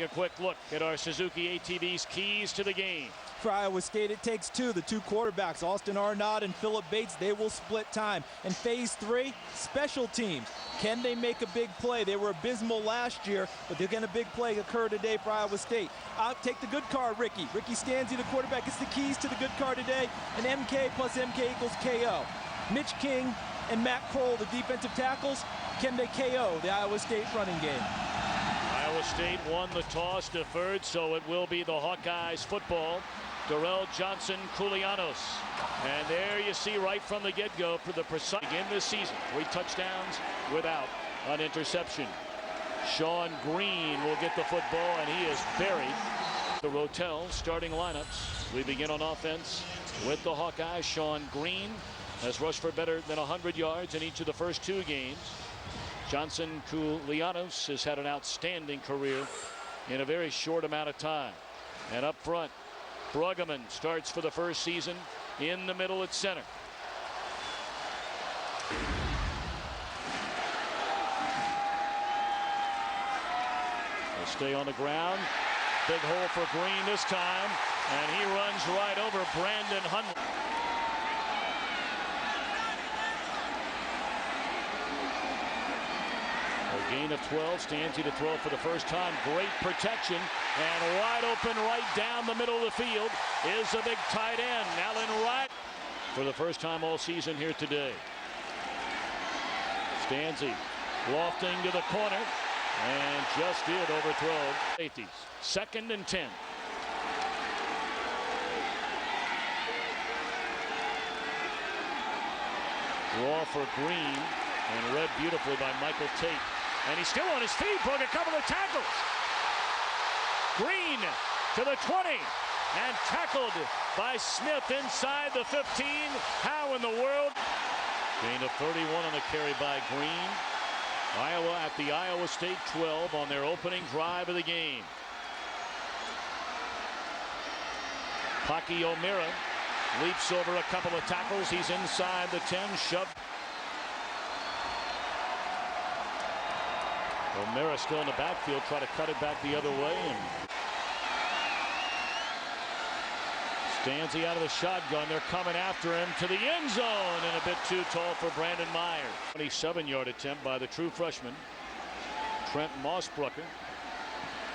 Take a quick look at our Suzuki ATV's keys to the game. For Iowa State, it takes two. The two quarterbacks, Austin Arnaud and Phillip Bates, they will split time. And phase 3, special teams. Can they make a big play? They were abysmal last year, but they're going to big play occur today for Iowa State. Take the good car, Ricky. Ricky Stanzi, the quarterback, gets the keys to the good car today. And MK plus MK equals KO. Mitch King and Matt Kroll, the defensive tackles, can they KO the Iowa State running game? Iowa State won the toss, deferred, so it will be the Hawkeyes football. Darrell Johnson-Koulianos. And there you see right from the get-go for the precise game this season. 3 touchdowns without an interception. Sean Green will get the football, and he is buried. The Rotel starting lineups. We begin on offense with the Hawkeyes. Sean Green has rushed for better than 100 yards in each of the first 2 games. Johnson-Koulianos has had an outstanding career in a very short amount of time. And up front, Bruggeman starts for the first season in the middle at center. They'll stay on the ground. Big hole for Green this time, and he runs right over Brandon Huddle. A gain of 12, Stanzi to throw for the first time. Great protection, and wide open right down the middle of the field is a big tight end, Alan Wright, for the first time all season here today. Stanzi lofting to the corner, and just did overthrow safeties. 2nd and 10. Draw for Green, and read beautifully by Michael Tate. And he's still on his feet, broke a couple of tackles. Green to the 20, and tackled by Smith inside the 15. How in the world? Gain of 31 on the carry by Green. Iowa at the Iowa State 12 on their opening drive of the game. Paki O'Meara leaps over a couple of tackles. He's inside the 10, shoved. O'Meara still in the backfield, try to cut it back the other way. And Stanzi out of the shotgun. They're coming after him to the end zone, and a bit too tall for Brandon Myers. 27-yard attempt by the true freshman, Trent Mossbrucker.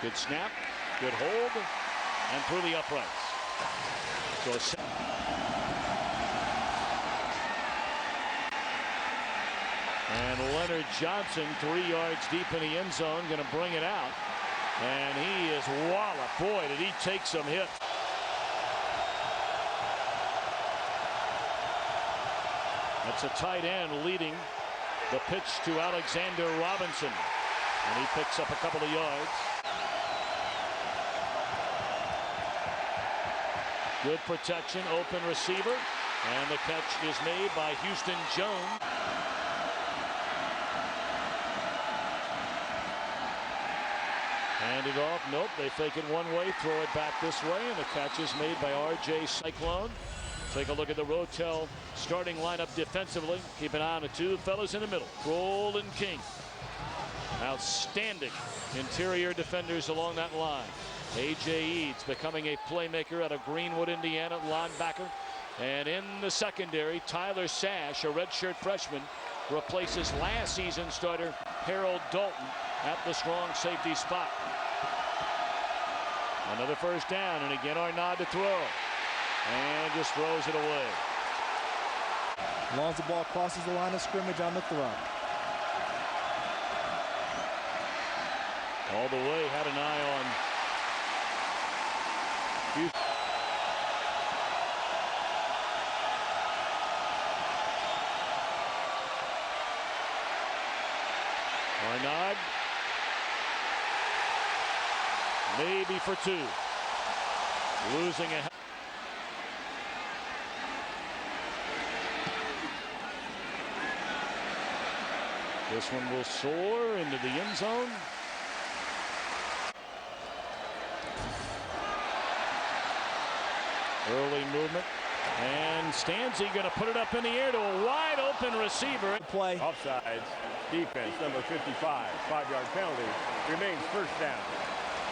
Good snap, good hold, and through the uprights. So and Leonard Johnson, 3 yards deep in the end zone, going to bring it out. And he is walloped. Boy, did he take some hits. That's a tight end leading the pitch to Alexander Robinson. And he picks up a couple of yards. Good protection, open receiver. And the catch is made by Houston Jones. Hand it off. Nope, they fake it one way, throw it back this way, and the catch is made by R.J. Cyclone. Take a look at the Rotel starting lineup defensively. Keep an eye on the 2 fellas in the middle, Kroll and King. Outstanding interior defenders along that line. A.J. Eads becoming a playmaker out of Greenwood, Indiana, linebacker. And in the secondary, Tyler Sash, a redshirt freshman, replaces last season starter Harold Dalton at the strong safety spot. Another first down, and again Arnaud to throw. And just throws it away. As long as the ball crosses the line of scrimmage on the throw. All the way, had an eye on Houston. Arnaud. Maybe for 2. Losing a. This one will soar into the end zone. Early movement. And Stanzi going to put it up in the air to a wide open receiver. Play. Offsides. Defense number 55. 5-yard penalty. Remains first down.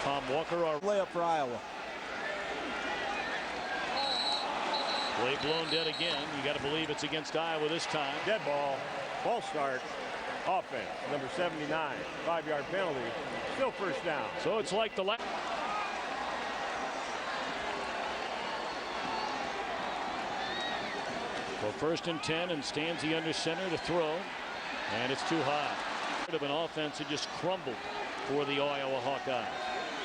Tom Walker, our layup for Iowa. play blown dead again. You got to believe it's against Iowa this time. Dead ball. False start. Offense. Number 79. 5-yard penalty. Still first down. So it's like the last. Well, 1st and 10, and Stanzi under center to throw, and it's too high. Of an offense that just crumbled for the Iowa Hawkeyes.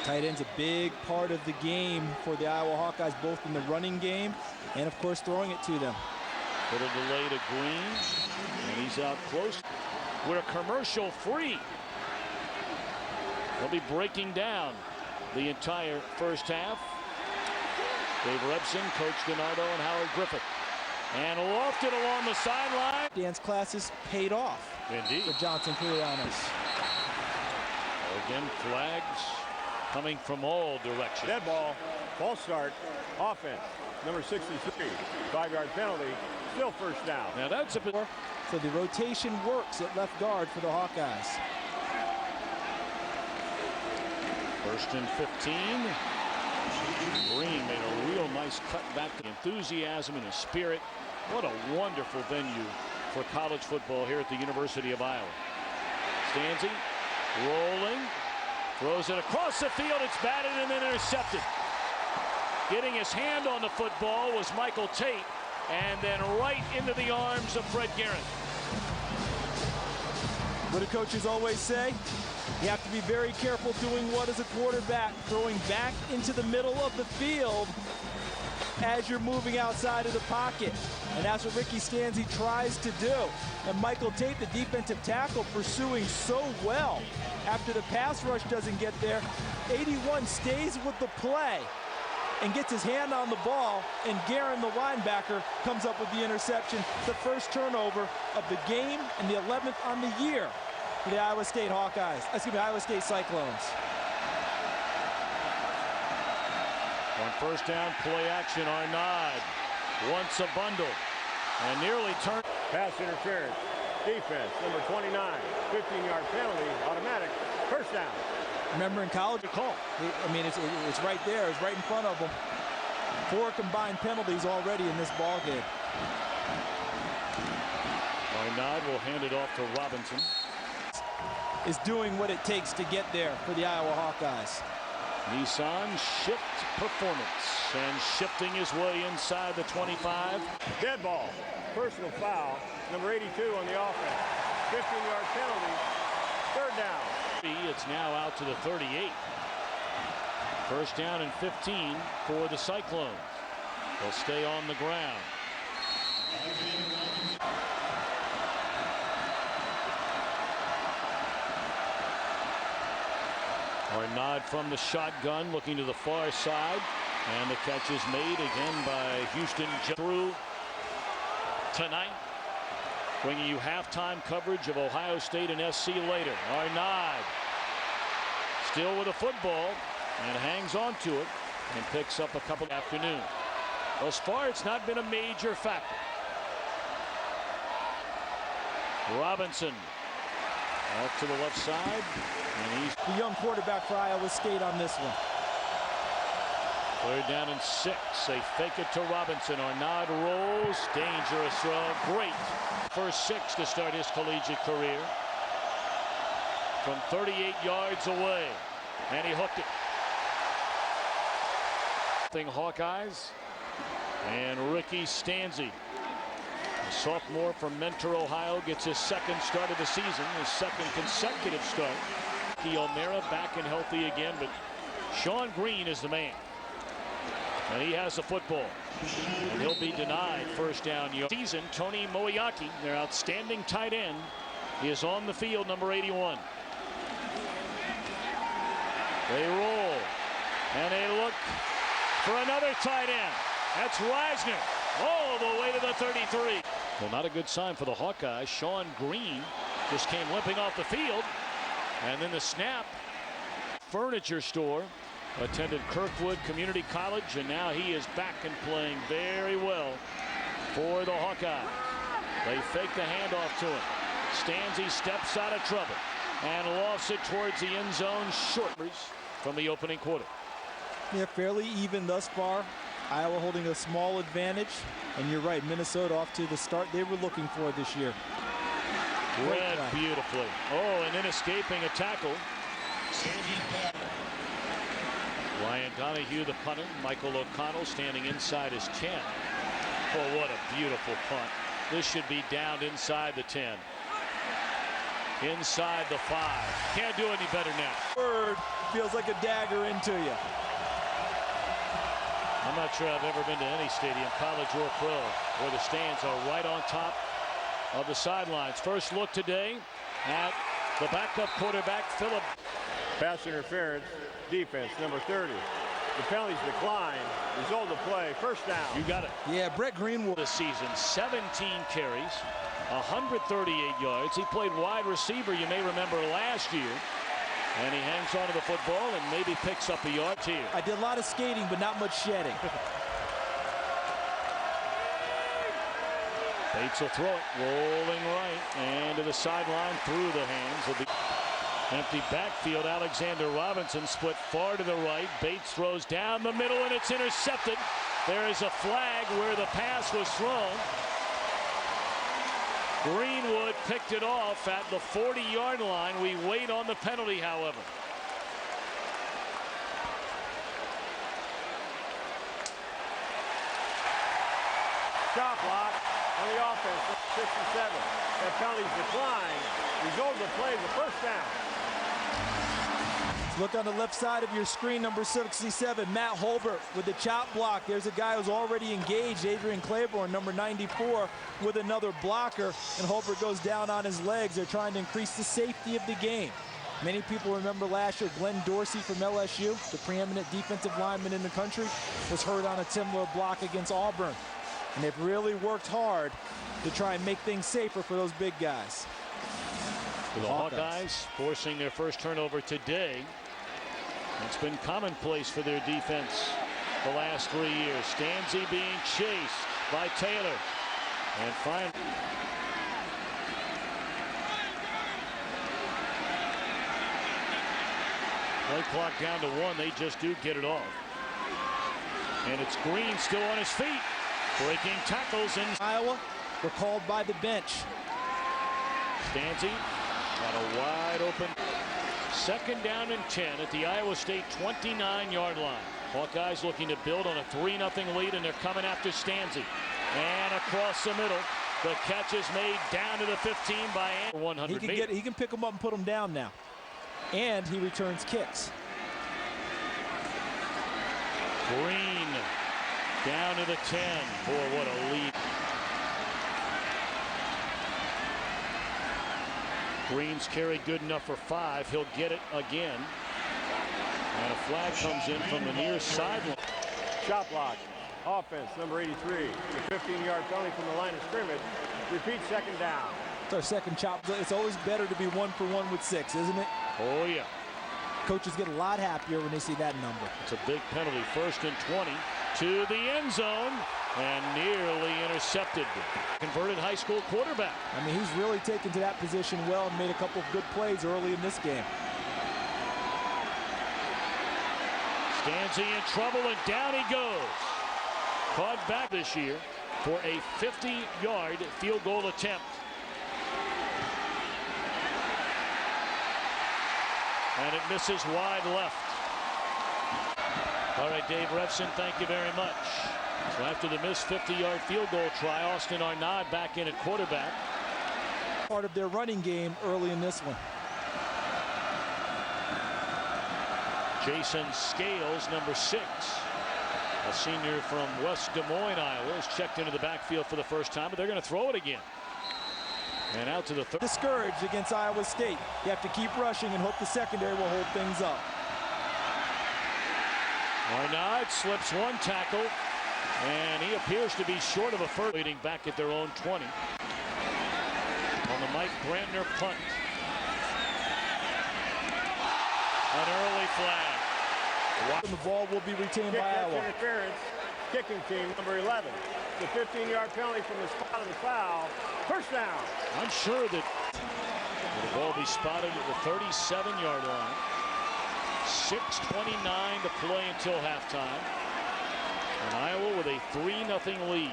Tight end's a big part of the game for the Iowa Hawkeyes, both in the running game and, of course, throwing it to them. Little delay to Green, and he's out close. We're commercial free. They'll be breaking down the entire first half. Dave Rebson, Coach DiNardo, and Howard Griffith. And lofted along the sideline. Dance classes paid off. Indeed. For Johnson Kulianos. Again, flags coming from all directions. Dead ball. False start. Offense. Number 63. 5-yard penalty. Still first down. Now that's a bit. So the rotation works at left guard for the Hawkeyes. 1st and 15. Green made a real nice cut back. The enthusiasm and the spirit. What a wonderful venue for college football here at the University of Iowa. Stanzi rolling, throws it across the field. It's batted and then intercepted. Getting his hand on the football was Michael Tate, and then right into the arms of Fred Guerin. What do coaches always say? You have to be very careful doing what as a quarterback, throwing back into the middle of the field as you're moving outside of the pocket. And that's what Ricky Stanzi tries to do. And Michael Tate, the defensive tackle, pursuing so well after the pass rush doesn't get there. 81 stays with the play and gets his hand on the ball, and Guerin, the linebacker, comes up with the interception. The first turnover of the game and the 11th on the year for the Iowa State Hawkeyes. Iowa State Cyclones. On first down, play action, Arnaud wants a bundle and nearly turned. Pass interference. Defense. Number 29. 15-yard penalty. Automatic. First down. Remember in college, a call. I mean, it's right there. It's right in front of them. 4 combined penalties already in this ball game. Arnaud will hand it off to Robinson. Is doing what it takes to get there for the Iowa Hawkeyes. Nissan shift performance, and shifting his way inside the 25. Dead ball. Personal foul. Number 82 on the offense. 15-yard penalty. Third down. It's now out to the 38. First down and 15 for the Cyclones. They'll stay on the ground. Arnaud from the shotgun, looking to the far side, and the catch is made again by Houston through tonight. Bringing you halftime coverage of Ohio State and SC later. Arnaud still with a football and hangs on to it and picks up a couple afternoon. Thus far, it's not been a major factor. Robinson off to the left side, and he's the young quarterback for Iowa State on this one. 3rd down and 6. They fake it to Robinson. Arnaud rolls. Dangerous throw. Great. First 6 to start his collegiate career. From 38 yards away. And he hooked it. Hawkeyes. And Ricky Stanzi, a sophomore from Mentor, Ohio, gets his 2nd start of the season. His 2nd consecutive start. O'Mara back and healthy again, but Sean Green is the man. And he has the football. And he'll be denied first down. Season, Tony Moeaki, their outstanding tight end, is on the field, number 81. They roll. And they look for another tight end. That's Reisner all the way to the 33. Well, not a good sign for the Hawkeyes. Sean Green just came limping off the field. And then the snap. Furniture store. Attended Kirkwood Community College, and now he is back and playing very well for the Hawkeyes. They fake the handoff to him. Stanzi steps out of trouble and lofts it towards the end zone. Short. from the opening quarter. Yeah, fairly even thus far. Iowa holding a small advantage. And you're right, Minnesota off to the start they were looking for this year. Read beautifully. Oh, and then escaping a tackle. Ryan Donahue, the punter. Michael O'Connell standing inside his 10. Oh, what a beautiful punt. This should be down inside the 10. Inside the 5. Can't do any better now. Bird feels like a dagger into you. I'm not sure I've ever been to any stadium, college or pro, where the stands are right on top of the sidelines. First look today at the backup quarterback, Phillip. Pass interference, defense, number 30. The penalties decline. Result of play, first down. You got it. Yeah, Brett Greenwood. This season, 17 carries, 138 yards. He played wide receiver, you may remember, last year. And he hangs on to the football and maybe picks up a yard here. I did a lot of skating, but not much shedding. Bates will throw it, rolling right, and to the sideline through the hands of the empty backfield. Alexander Robinson split far to the right. Bates throws down the middle, and it's intercepted. There is a flag where the pass was thrown. Greenwood picked it off at the 40-yard line. We wait on the penalty, however. Shot block on the offense, 67. That penalties decline. Result of the play, the first down. Look on the left side of your screen, number 67, Matt Holbert with the chop block. There's a guy who's already engaged, Adrian Claiborne, number 94, with another blocker, and Holbert goes down on his legs. They're trying to increase the safety of the game. Many people remember last year Glenn Dorsey from LSU, the preeminent defensive lineman in the country, was hurt on a similar block against Auburn. And they've really worked hard to try and make things safer for those big guys. The Hawkeyes forcing their first turnover today. It's been commonplace for their defense the last 3 years. Stanzi being chased by Taylor. And finally, play clock down to 1. They just do get it off. And it's Green still on his feet. Breaking tackles in Iowa were called by the bench. Stanzi got a wide open. Second down and 10 at the Iowa State 29-yard line. Hawkeyes looking to build on a 3-0 lead, and they're coming after Stanzi. And across the middle, the catch is made down to the 15 by 100 meters. He can pick them up and put them down now. And he returns kicks. Green down to the 10. Boy, what a lead. Green's carry good enough for 5. He'll get it again. And a flag comes in from the near sideline. Shot block. Offense, number 83. The 15-yard penalty from the line of scrimmage. Repeat, second down. It's our second chop. It's always better to be 1-for-1 with 6, isn't it? Oh, yeah. Coaches get a lot happier when they see that number. It's a big penalty. First and 20 to the end zone. And nearly intercepted. Converted high school quarterback. I mean, he's really taken to that position well and made a couple of good plays early in this game. Stanzi in trouble, and down he goes. Caught back this year for a 50-yard field goal attempt. And it misses wide left. All right, Dave Revson, thank you very much. So after the missed 50-yard field goal try, Austin Arnaud back in at quarterback. Part of their running game early in this one. Jason Scales, number 6, a senior from West Des Moines, Iowa, is checked into the backfield for the first time, but they're going to throw it again. And out to the third. Discouraged against Iowa State. You have to keep rushing and hope the secondary will hold things up. Arnaud slips one tackle, and he appears to be short of a first. Leading back at their own 20 on the Mike Brandner punt. An early flag. And the ball will be retained by Iowa. Interference. Kicking team, number 11. The 15-yard penalty from the spot of the foul. First down. I'm sure that the ball will be spotted at the 37-yard line. 6:29 to play until halftime. And Iowa with a 3-0 lead.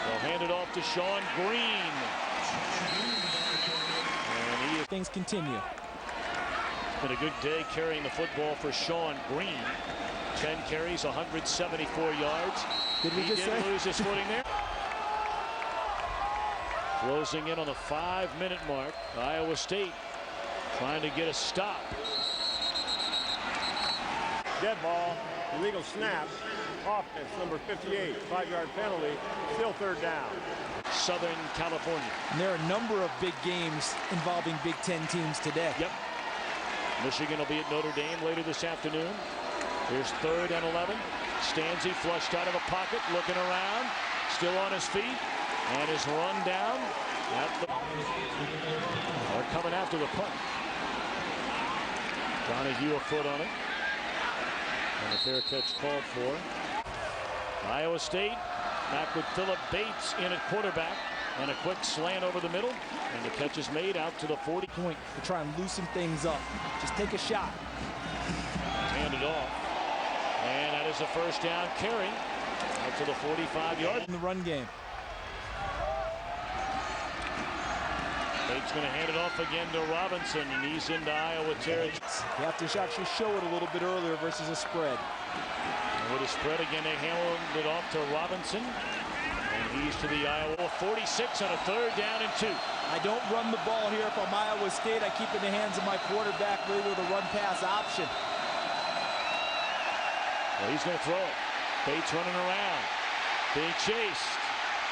They'll hand it off to Sean Green. And he is Things continue. been a good day carrying the football for Sean Green. 10 carries, 174 yards. Did we He just did say? lose his footing there. Closing in on the 5-minute mark. Iowa State trying to get a stop. Dead ball, illegal snap, offense number 58, 5-yard penalty, still third down. Southern California. And there are a number of big games involving Big Ten teams today. Yep. Michigan will be at Notre Dame later this afternoon. Here's 3rd and 11. Stanzi flushed out of the pocket, looking around, still on his feet, and is run down at the. They're coming after the punt. Donahue a foot on it. And a fair catch called for. Iowa State back with Philip Bates in at quarterback. And a quick slant over the middle. And the catch is made out to the 40. Point to try and loosen things up. Just take a shot. Handed off. And that is a first down carry out to the 45-yard. In the run game. Bates going to hand it off again to Robinson, and he's into Iowa territory. You have to actually show it a little bit earlier versus a spread. And with a spread again, they handed it off to Robinson. And he's to the Iowa 46 on a 3rd down and 2. I don't run the ball here if I'm Iowa State. I keep it in the hands of my quarterback really with a run-pass option. Well, he's going to throw it. Bates running around, being chased,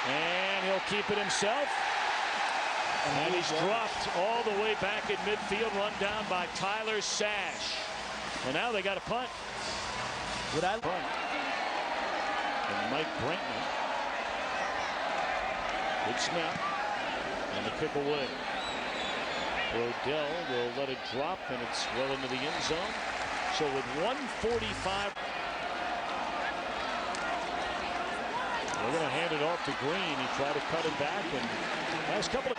and he'll keep it himself. And he's dropped all the way back at midfield, run down by Tyler Sash. And now they got a punt. Would I Punt. And Mike Brinkman. Good snap. And the kick away. Brodell will let it drop, and it's well into the end zone. So with 1:45. They're going to hand it off to Green. He tried to cut it back, and last couple of.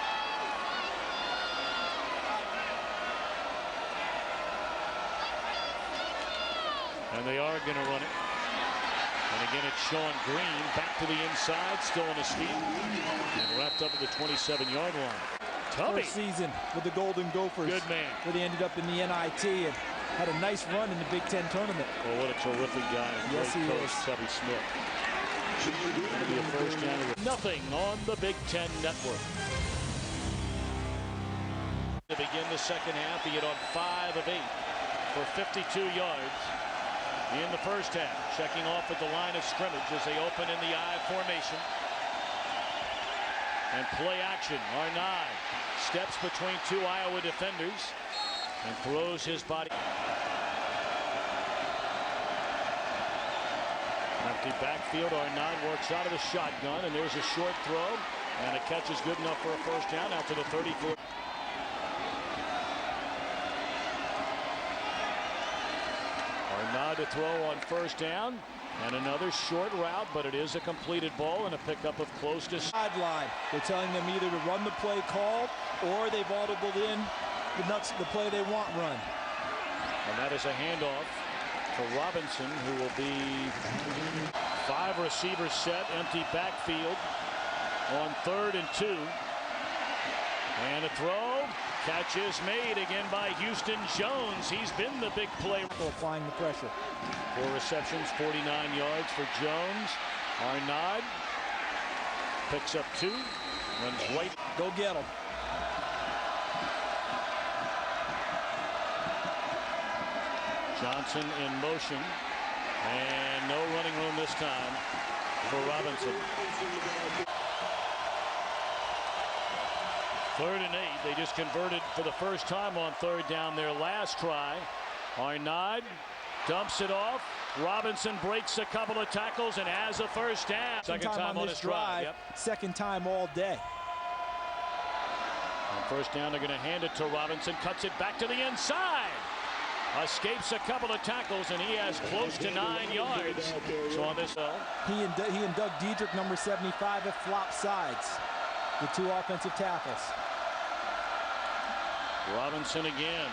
And they are going to run it. And again, it's Sean Green back to the inside, still on his feet, and wrapped up at the 27-yard line. Tubby. First season with the Golden Gophers. Good man. Where they ended up in the NIT and had a nice run in the Big Ten tournament. Well, what a terrific guy. Yes, he Great coach, is. Tubby Smith. Going to be a first down. Nothing on the Big Ten Network. To begin the second half, he hit on 5 of 8 for 52 yards in the first half. Checking off at the line of scrimmage as they open in the I formation. And play action. Arnaud steps between 2 Iowa defenders and throws his body. Empty backfield. Arnaud works out of the shotgun, and there's a short throw, and a catch is good enough for a first down out to the 34. Arnaud to throw on first down, and another short route, but it is a completed ball and a pickup of close to Sideline. They're telling them either to run the play called or they've audibled in the play they want run. And that is a handoff to Robinson, who will be 5 receivers set, empty backfield on 3rd and 2. And a throw. Catch is made again by Houston Jones. He's been the big play. Applying the pressure. 4 receptions, 49 yards for Jones. Arnaud picks up 2. Runs right. Go get him. Johnson in motion. And no running room this time for Robinson. 3rd and 8. They just converted for the first time on 3rd down their last try. Arnaud dumps it off. Robinson breaks a couple of tackles and has a first down. Second time on this drive. Yep. Second time all day. On first down, they're going to hand it to Robinson. Cuts it back to the inside. Escapes a couple of tackles, and he has close to 9 yards. So on this, he and Doug Diedrich, number 75, have flopped sides. The 2 offensive tackles. Robinson again.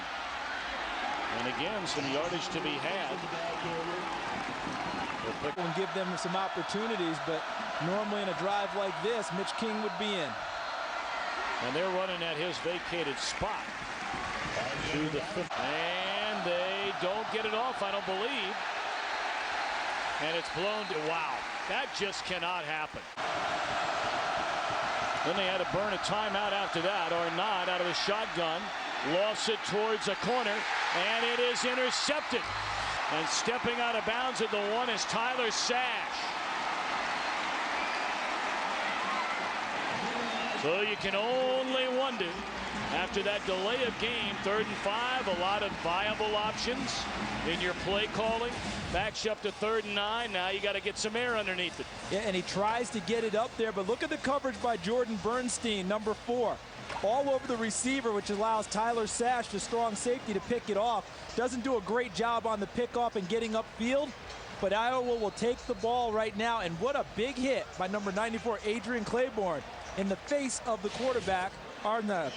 And again, some yardage to be had. And give them some opportunities, but normally in a drive like this, Mitch King would be in. And they're running at his vacated spot to the 5th. And they don't get it off, I don't believe. And it's blown to, wow, that just cannot happen. Then they had to burn a timeout after that. Arnaud out of the shotgun, lost it towards a corner, and it is intercepted. And stepping out of bounds at the 1 is Tyler Sash. So you can only wonder, after that delay of game, 3rd and 5, a lot of viable options in your play calling. Backs you up to 3rd and 9. Now you got to get some air underneath it. Yeah, and he tries to get it up there, but look at the coverage by Jordan Bernstein, number 4. All over the receiver, which allows Tyler Sash, the strong safety, to pick it off. Doesn't do a great job on the pickoff and getting upfield, but Iowa will take the ball right now. And what a big hit by number 94, Adrian Claiborne, in the face of the quarterback, Arnaud.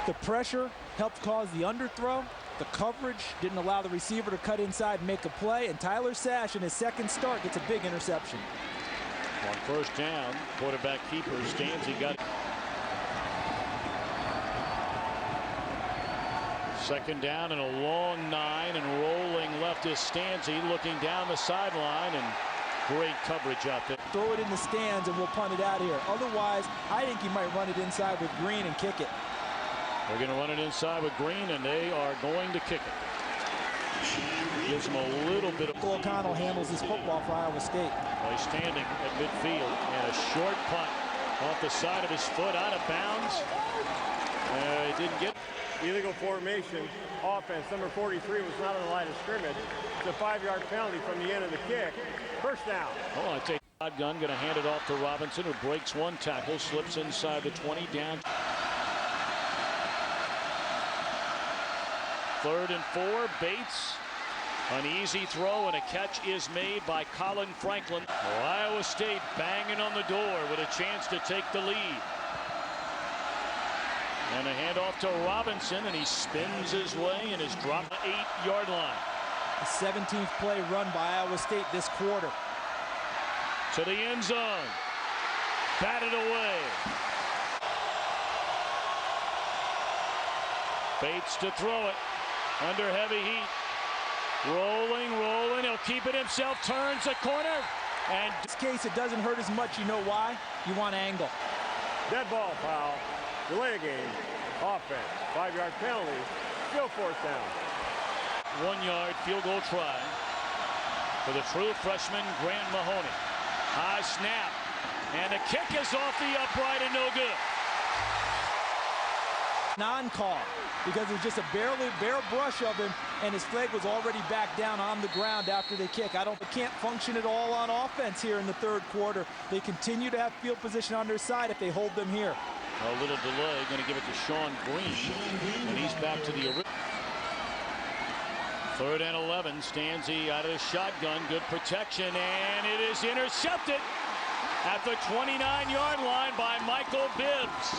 The pressure helped cause the underthrow. The coverage didn't allow the receiver to cut inside and make a play. And Tyler Sash, in his 2nd start, gets a big interception. On 1st down, quarterback keeper Stanzi got it. 2nd down and a long 9, and rolling left is Stanzi, looking down the sideline, and great coverage out there. Throw it in the stands and we'll punt it out here. Otherwise, I think he might run it inside with Green and kick it. They're going to run it inside with Green, and they are going to kick it. Gives him a little bit of... O'Connell handles his football for Iowa State. Well, he's standing at midfield, and a short punt off the side of his foot, out of bounds. He didn't get... Illegal formation offense. Number 43 was not on the line of scrimmage. It's a 5-yard penalty from the end of the kick. 1st down. Oh, I take shotgun, going to hand it off to Robinson, who breaks 1 tackle, slips inside the 20, down. 3rd and 4, Bates. An easy throw, and a catch is made by Colin Franklin. Iowa State banging on the door with a chance to take the lead. And a handoff to Robinson, and he spins his way and is dropped 8-yard line. The 17th play run by Iowa State this quarter. To the end zone. Batted away. Bates to throw it. Under heavy heat. Rolling. He'll keep it himself. Turns the corner. And in this case, it doesn't hurt as much. You know why? You want angle. Dead ball foul. Delay a game. Offense. 5-yard penalty. Still 4th down. 1-yard field goal try for the true freshman Grant Mahoney. High snap. And the kick is off the upright and no good. Non-call, because it was just a bare brush of him, and his flag was already back down on the ground after they kick. They can't function at all on offense here in the 3rd quarter. They continue to have field position on their side if they hold them here. A little delay, going to give it to Sean Green, and he's back to the original. 3rd and 11, Stanzi out of the shotgun, good protection, and it is intercepted at the 29-yard line by Michael Bibbs.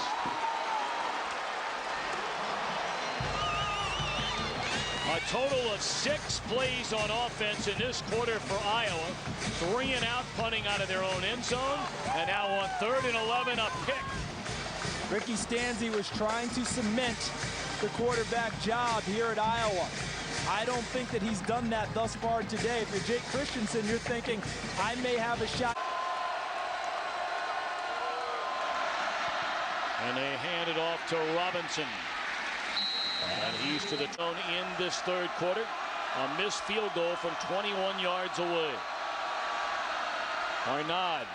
A total of 6 plays on offense in this quarter for Iowa. 3 and out, punting out of their own end zone. And now on 3rd and 11, a pick. Ricky Stanzi was trying to cement the quarterback job here at Iowa. I don't think that he's done that thus far today. If you're Jake Christensen, you're thinking, I may have a shot. And they hand it off to Robinson. And he's to the zone in this 3rd quarter. A missed field goal from 21 yards away. Arnaud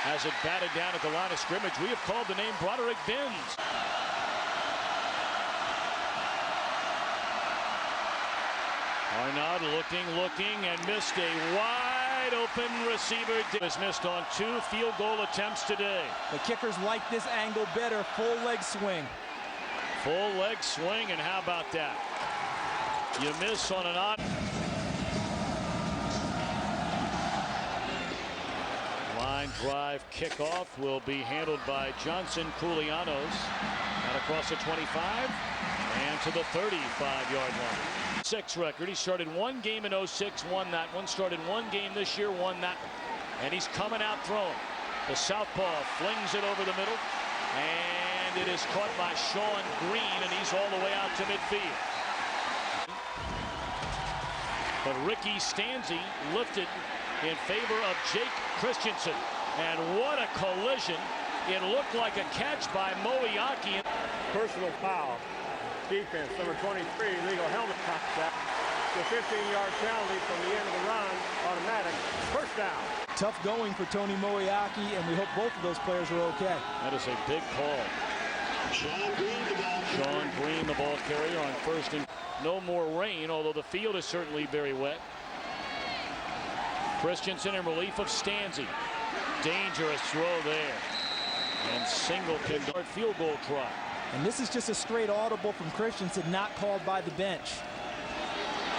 has it batted down at the line of scrimmage. We have called the name Broderick Binns. Arnaud looking, and missed a wide open receiver. Has missed on 2 field goal attempts today. The kickers like this angle better. Full leg swing. Full leg swing, and how about that? You miss on an odd. Line Line drive kickoff will be handled by Johnson Koulianos. And across the 25 and to the 35-yard line. 6 record. He started one game in 06, won that one. Started one game this year, won that one. And he's coming out throwing. The southpaw flings it over the middle. And it is caught by Sean Green, and he's all the way out to midfield. But Ricky Stanzi lifted in favor of Jake Christensen. And what a collision. It looked like a catch by Hawkeyes. Personal foul. Defense, number 23, legal helmet contact. The 15-yard penalty from the end of the run, automatic, first down. Tough going for Tony Moeaki, and we hope both of those players are okay. That is a big call. Sean Green, the ball carrier, on first and no more rain, although the field is certainly very wet. Christensen in relief of Stanzi. Dangerous throw there. And Singleton field goal try. And this is just a straight audible from Christensen, not called by the bench.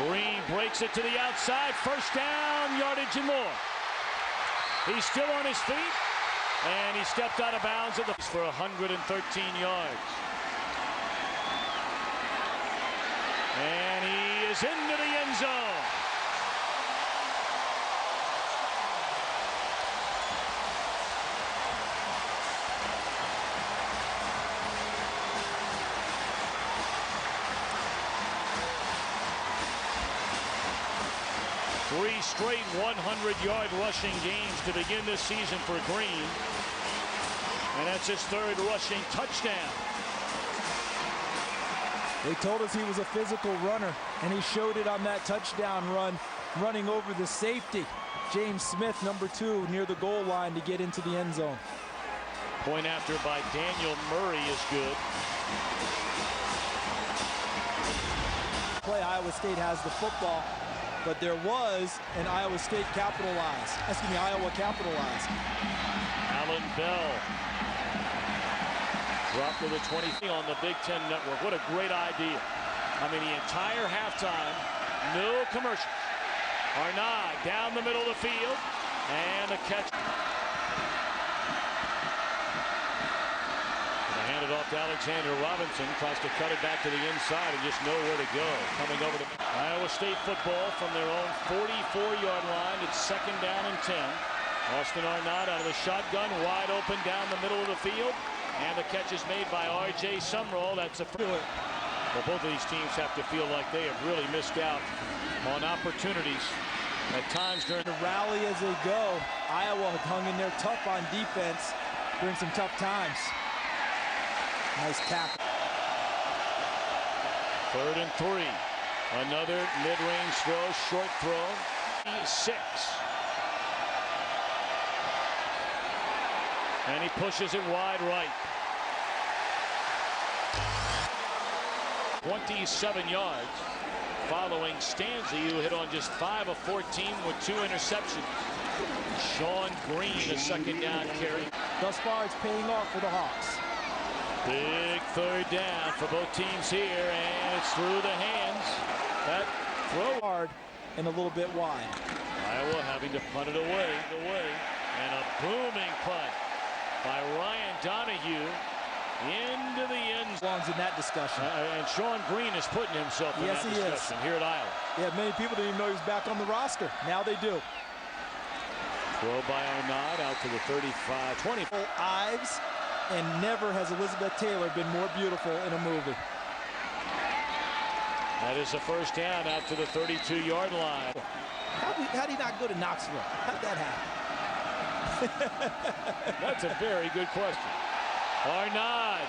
Green breaks it to the outside. First down, yardage and more. He's still on his feet, and he stepped out of bounds at the for 113 yards. And he is into the end zone. Three straight 100-yard rushing games to begin this season for Green. And that's his third rushing touchdown. They told us he was a physical runner, and he showed it on that touchdown run, running over the safety. James Smith, number 2, near the goal line to get into the end zone. Point after by Daniel Murray is good. Play Iowa State has the football, but there was an Iowa capitalized. Alan Bell dropped to the 20 on the Big Ten Network. What a great idea. I mean, the entire halftime, no commercial. Arnaud down the middle of the field, and a catch. Hand it off to Alexander Robinson, tries to cut it back to the inside and just nowhere to go. Coming over to Iowa State football from their own 44-yard line. It's second down and 10. Austin Arnaud out of the shotgun, wide open down the middle of the field, and the catch is made by R.J. Sumrall. That's a well, both of these teams have to feel like they have really missed out on opportunities at times during the rally as they go. Iowa hung in there tough on defense during some tough times. Nice tackle. Third and 3. Another mid-range throw, short throw. 6. And he pushes it wide right. 27 yards. Following Stanzi, who hit on just 5 of 14 with 2 interceptions. Sean Green, the second down carry. Thus far, it's paying off for the Hawks. Big third down for both teams here, and it's through the hands. That throw hard and a little bit wide. Iowa having to punt it away, and a booming punt by Ryan Donahue into the end zone. Belongs in that discussion. And Sean Green is putting himself in that discussion here at Iowa. Yeah, many people didn't even know he was back on the roster. Now they do. Throw by Arnaud out to the 35-20. Ives. And never has Elizabeth Taylor been more beautiful in a movie. That is a first down out to the 32-yard line. How did he not go to Knoxville? How did that happen? That's a very good question. Arnaud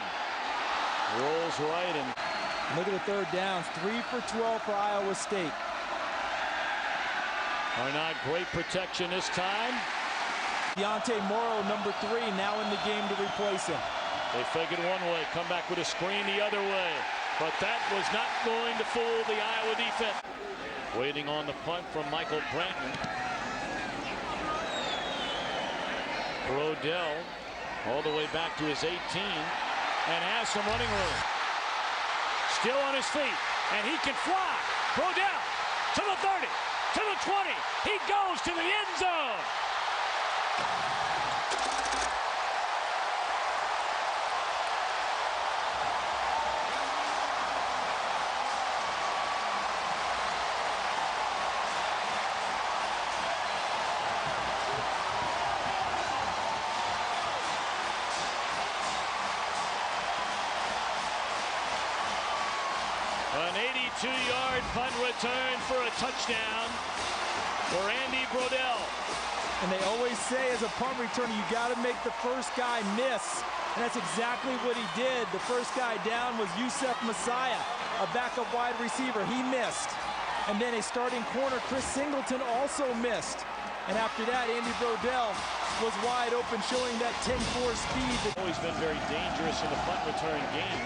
rolls right and look at the third downs. 3 for 12 for Iowa State. Arnaud, great protection this time. Deontay Morrow, number 3, now in the game to replace him. They fake it one way, come back with a screen the other way. But that was not going to fool the Iowa defense. Waiting on the punt from Michael Branton. Brodell all the way back to his 18 and has some running room. Still on his feet, and he can fly. Brodell to the 30, to the 20. He goes to the end zone. Short punt return for a touchdown for Andy Brodell. And they always say as a punt returner, you got to make the first guy miss. And that's exactly what he did. The first guy down was Yusef Messiah, a backup wide receiver. He missed. And then a starting corner, Chris Singleton, also missed. And after that, Andy Brodell was wide open, showing that 10-4 speed. Always been very dangerous in the punt return game.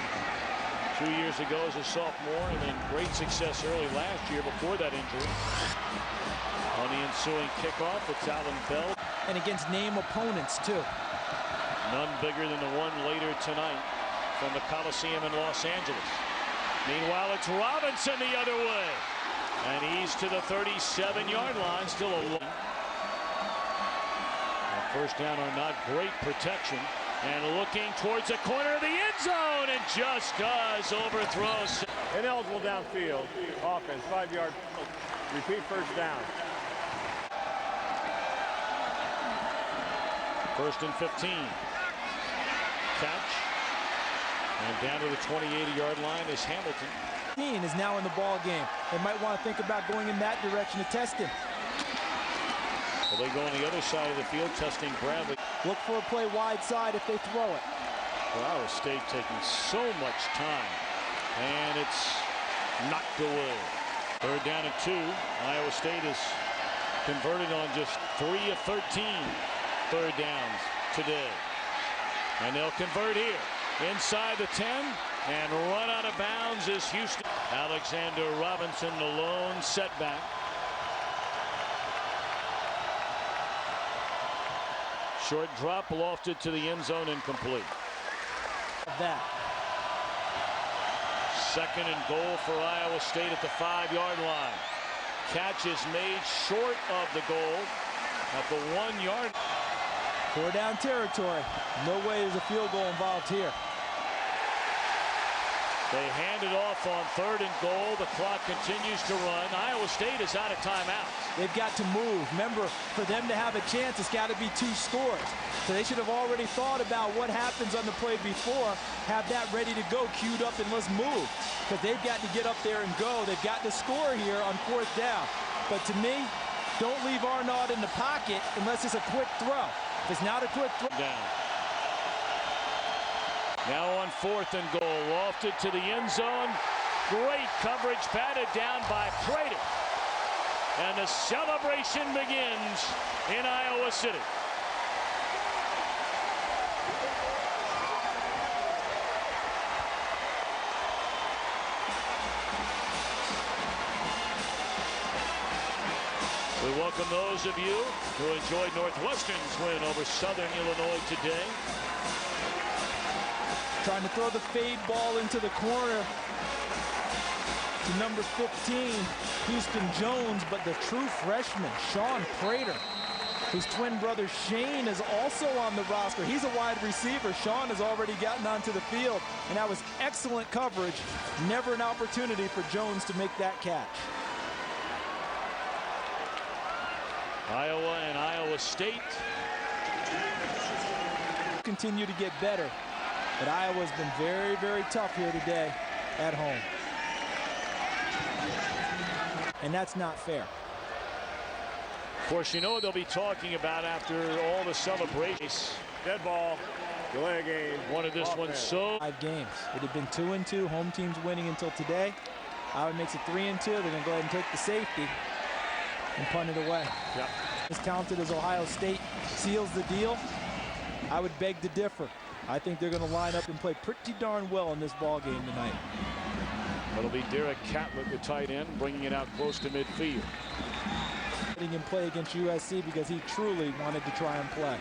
2 years ago as a sophomore, and then great success early last year before that injury. On the ensuing kickoff, it's Alan Bell. And against name opponents, too. None bigger than the one later tonight from the Coliseum in Los Angeles. Meanwhile, it's Robinson the other way. And he's to the 37-yard line, still a low. First down or not, great protection. And looking towards the corner of the end zone, and just does overthrows. Ineligible downfield. Offense, 5-yard. Repeat first down. First and 15. Catch. And down to the 28-yard line is Hamilton. Is now in the ball game. They might want to think about going in that direction to test him. Well, they go on the other side of the field, testing Bradley. Look for a play wide side if they throw it. Well, Iowa State taking so much time, and it's knocked away. Third down and 2. Iowa State is converted on just 3 of 13 third downs today. And they'll convert here. Inside the 10, and run out of bounds is Houston. Alexander Robinson, the lone setback. Short drop, lofted to the end zone, incomplete. That. Second and goal for Iowa State at the 5-yard line. Catch is made short of the goal at the 1-yard. 4-down territory. No way there's a field goal involved here. They hand it off on 3rd and goal. The clock continues to run. Iowa State is out of timeouts. They've got to move. Remember, for them to have a chance, it's got to be 2 scores. So they should have already thought about what happens on the play before, have that ready to go, queued up, and let's move. Because they've got to get up there and go. They've got to score here on 4th down. But to me, don't leave Arnaud in the pocket unless it's a quick throw. If it's not a quick throw. Down. Now on 4th and goal, lofted to the end zone. Great coverage, batted down by Prater. And the celebration begins in Iowa City. We welcome those of you who enjoyed Northwestern's win over Southern Illinois today. Trying to throw the fade ball into the corner to number 15, Houston Jones, but the true freshman, Sean Prater, whose twin brother Shane is also on the roster. He's a wide receiver. Sean has already gotten onto the field, and that was excellent coverage. Never an opportunity for Jones to make that catch. Iowa and Iowa State continue to get better. But Iowa's been very, very tough here today at home. And that's not fair. Of course, you know what they'll be talking about after all the celebrations. Dead ball. Delay game. Wanted this one so. 5 games. It had been 2-2. Home team's winning until today. Iowa makes it 3-2. They're going to go ahead and take the safety and punt it away. Yep. As talented as Ohio State seals the deal, I would beg to differ. I think they're going to line up and play pretty darn well in this ball game tonight. It'll be Derek Catlett, the tight end, bringing it out close to midfield. In play against USC because he truly wanted to try and play.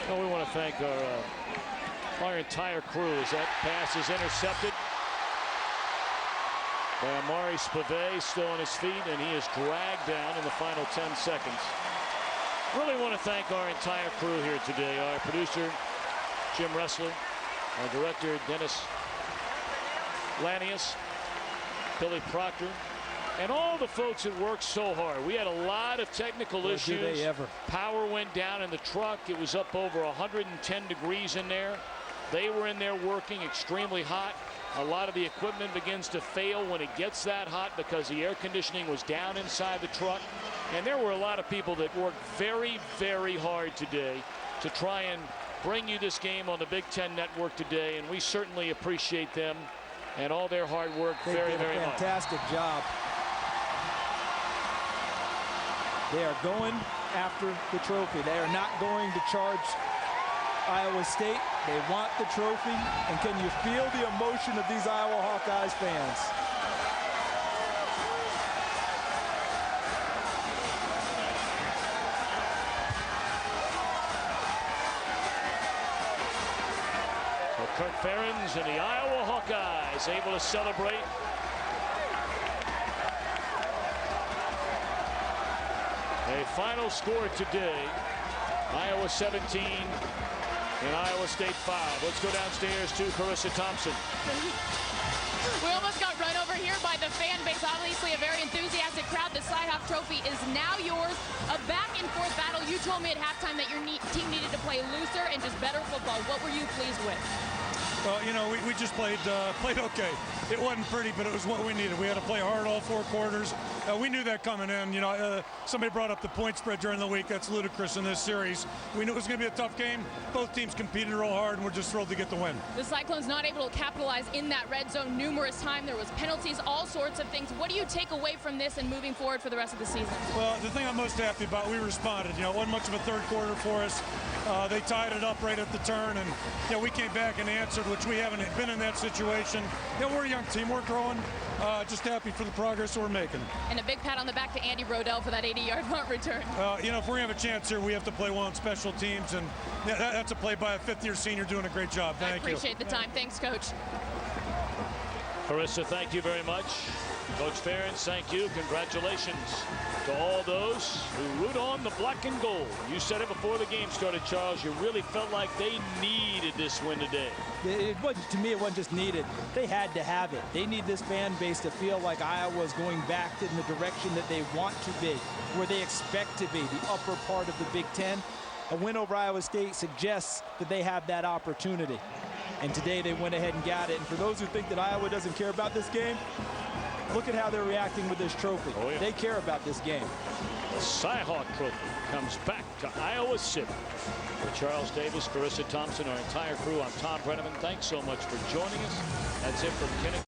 Well, we want to thank our entire crew as that pass is intercepted by Amari Spivey, still on his feet, and he is dragged down in the final 10 seconds. Really want to thank our entire crew here today. Our producer, Jim Ressler, our director, Dennis Lanius, Billy Proctor, and all the folks that worked so hard. We had a lot of technical issues. Do they ever. Power went down in the truck. It was up over 110 degrees in there. They were in there working extremely hot. A lot of the equipment begins to fail when it gets that hot because the air conditioning was down inside the truck. And there were a lot of people that worked very, very hard today to try and bring you this game on the Big Ten Network today. And we certainly appreciate them and all their hard work very much. Fantastic job. They are going after the trophy. They are not going to charge Iowa State. They want the trophy. And can you feel the emotion of these Iowa Hawkeyes fans? So Kirk Ferentz and the Iowa Hawkeyes able to celebrate. A final score today, Iowa 17 and Iowa State 5. Let's go downstairs to Carissa Thompson. We almost got run over here by the fan base. Obviously a very enthusiastic crowd. The Cy-Hawk trophy is now yours. A back and forth battle. You told me at halftime that your team needed to play looser and just better football. What were you pleased with? Well, you know, we just played okay. It wasn't pretty, but it was what we needed. We had to play hard all 4 quarters. We knew that coming in. You know, somebody brought up the point spread during the week. That's ludicrous in this series. We knew it was going to be a tough game. Both teams competed real hard, and we're just thrilled to get the win. The Cyclones not able to capitalize in that red zone numerous times. There was penalties, all sorts of things. What do you take away from this and moving forward for the rest of the season? Well, the thing I'm most happy about, we responded. You know, it wasn't much of a third quarter for us. They tied it up right at the turn, and you know, we came back and answered, which we haven't been in that situation. You know, we're a young team. We're growing. Just happy for the progress we're making. And a big pat on the back to Andy Brodell for that 80-yard punt return. You know, if we're going to have a chance here, we have to play well on special teams, and yeah, that's a play by a 5th-year senior doing a great job. Thank you. I appreciate the time. Thanks, Coach. Carissa, thank you very much. Coach Ferentz, thank you. Congratulations to all those who root on the black and gold. You said it before the game started, Charles. You really felt like they needed this win today. It wasn't, to me, it wasn't just needed. They had to have it. They need this fan base to feel like Iowa is going back in the direction that they want to be, where they expect to be, the upper part of the Big Ten. A win over Iowa State suggests that they have that opportunity. And today they went ahead and got it. And for those who think that Iowa doesn't care about this game, look at how they're reacting with this trophy. Oh, yeah. They care about this game. The Cy-Hawk trophy comes back to Iowa City. For Charles Davis, Carissa Thompson, our entire crew, I'm Tom Brenneman. Thanks so much for joining us. That's it from Kinnick.